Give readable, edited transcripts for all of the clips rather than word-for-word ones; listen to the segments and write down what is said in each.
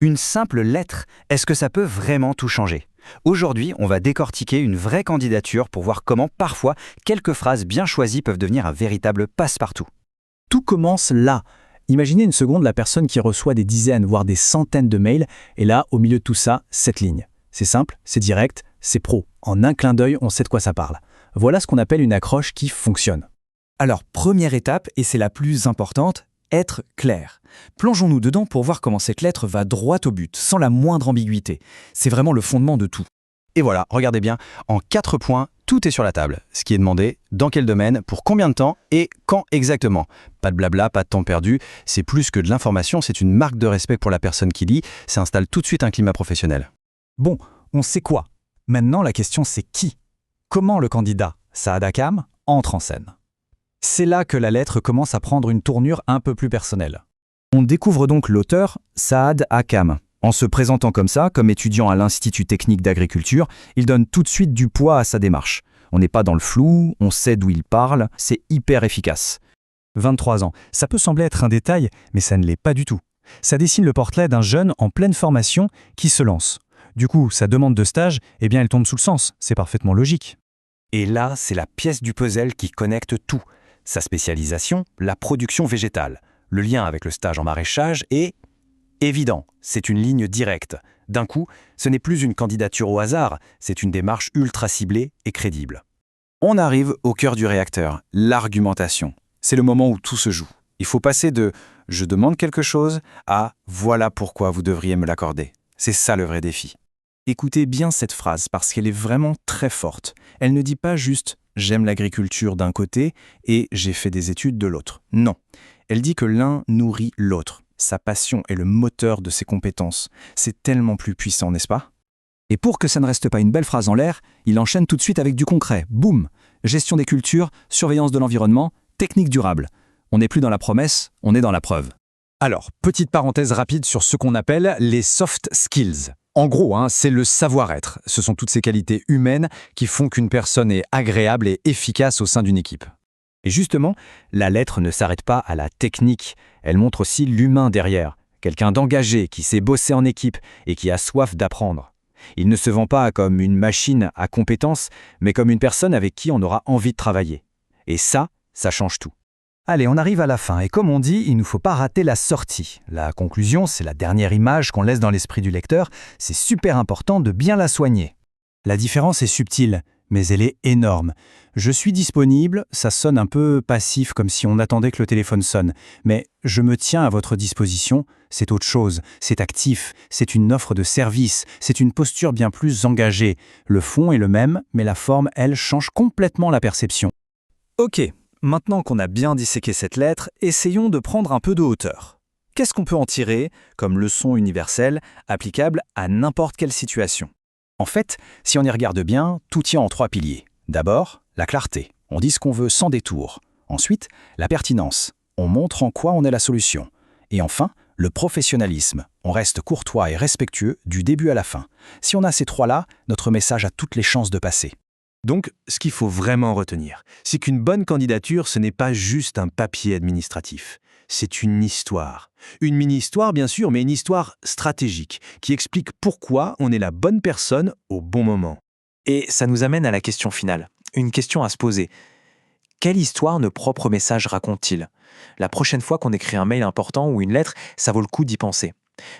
Une simple lettre, est-ce que ça peut vraiment tout changer? Aujourd'hui, on va décortiquer une vraie candidature pour voir comment parfois quelques phrases bien choisies peuvent devenir un véritable passe-partout. Tout commence là. Imaginez une seconde la personne qui reçoit des dizaines, voire des centaines de mails, et là, au milieu de tout ça, cette ligne. C'est simple, c'est direct, c'est pro. En un clin d'œil, on sait de quoi ça parle. Voilà ce qu'on appelle une accroche qui fonctionne. Alors, première étape, et c'est la plus importante, être clair. Plongeons-nous dedans pour voir comment cette lettre va droit au but, sans la moindre ambiguïté. C'est vraiment le fondement de tout. Et voilà, regardez bien, en 4 points, tout est sur la table. Ce qui est demandé, dans quel domaine, pour combien de temps et quand exactement. Pas de blabla, pas de temps perdu, c'est plus que de l'information, c'est une marque de respect pour la personne qui lit, ça installe tout de suite un climat professionnel. Bon, on sait quoi. Maintenant, la question c'est qui? Comment le candidat, Saad Akam, entre en scène? C'est là que la lettre commence à prendre une tournure un peu plus personnelle. On découvre donc l'auteur, Saad Akam. En se présentant comme ça, comme étudiant à l'Institut technique d'agriculture, il donne tout de suite du poids à sa démarche. On n'est pas dans le flou, on sait d'où il parle, c'est hyper efficace. 23 ans, ça peut sembler être un détail, mais ça ne l'est pas du tout. Ça dessine le portrait d'un jeune en pleine formation qui se lance. Du coup, sa demande de stage, eh bien, elle tombe sous le sens, c'est parfaitement logique. Et là, c'est la pièce du puzzle qui connecte tout. Sa spécialisation, la production végétale. Le lien avec le stage en maraîchage est évident, c'est une ligne directe. D'un coup, ce n'est plus une candidature au hasard, c'est une démarche ultra ciblée et crédible. On arrive au cœur du réacteur, l'argumentation. C'est le moment où tout se joue. Il faut passer de « je demande quelque chose » à « voilà pourquoi vous devriez me l'accorder ». C'est ça le vrai défi. Écoutez bien cette phrase parce qu'elle est vraiment très forte. Elle ne dit pas juste « j'aime l'agriculture d'un côté et j'ai fait des études de l'autre ». Non, elle dit que l'un nourrit l'autre. Sa passion est le moteur de ses compétences. C'est tellement plus puissant, n'est-ce pas? Et pour que ça ne reste pas une belle phrase en l'air, il enchaîne tout de suite avec du concret. Boum! Gestion des cultures, surveillance de l'environnement, technique durable. On n'est plus dans la promesse, on est dans la preuve. Alors, petite parenthèse rapide sur ce qu'on appelle les soft skills. En gros, c'est le savoir-être. Ce sont toutes ces qualités humaines qui font qu'une personne est agréable et efficace au sein d'une équipe. Et justement, la lettre ne s'arrête pas à la technique, elle montre aussi l'humain derrière, quelqu'un d'engagé qui sait bosser en équipe et qui a soif d'apprendre. Il ne se vend pas comme une machine à compétences, mais comme une personne avec qui on aura envie de travailler. Et ça change tout. Allez, on arrive à la fin, et comme on dit, il ne faut pas rater la sortie. La conclusion, c'est la dernière image qu'on laisse dans l'esprit du lecteur, c'est super important de bien la soigner. La différence est subtile, mais elle est énorme. Je suis disponible, ça sonne un peu passif, comme si on attendait que le téléphone sonne. Mais je me tiens à votre disposition, c'est autre chose, c'est actif, c'est une offre de service, c'est une posture bien plus engagée. Le fond est le même, mais la forme, elle, change complètement la perception. Ok, maintenant qu'on a bien disséqué cette lettre, essayons de prendre un peu de hauteur. Qu'est-ce qu'on peut en tirer comme leçon universelle, applicable à n'importe quelle situation? En fait, si on y regarde bien, tout tient en 3 piliers. D'abord, la clarté. On dit ce qu'on veut sans détour. Ensuite, la pertinence. On montre en quoi on est la solution. Et enfin, le professionnalisme. On reste courtois et respectueux du début à la fin. Si on a ces 3-là, notre message a toutes les chances de passer. Donc, ce qu'il faut vraiment retenir, c'est qu'une bonne candidature, ce n'est pas juste un papier administratif. C'est une histoire. Une mini-histoire, bien sûr, mais une histoire stratégique, qui explique pourquoi on est la bonne personne au bon moment. Et ça nous amène à la question finale. Une question à se poser. Quelle histoire nos propres messages racontent-ils? La prochaine fois qu'on écrit un mail important ou une lettre, ça vaut le coup d'y penser.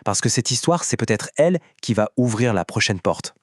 Parce que cette histoire, c'est peut-être elle qui va ouvrir la prochaine porte.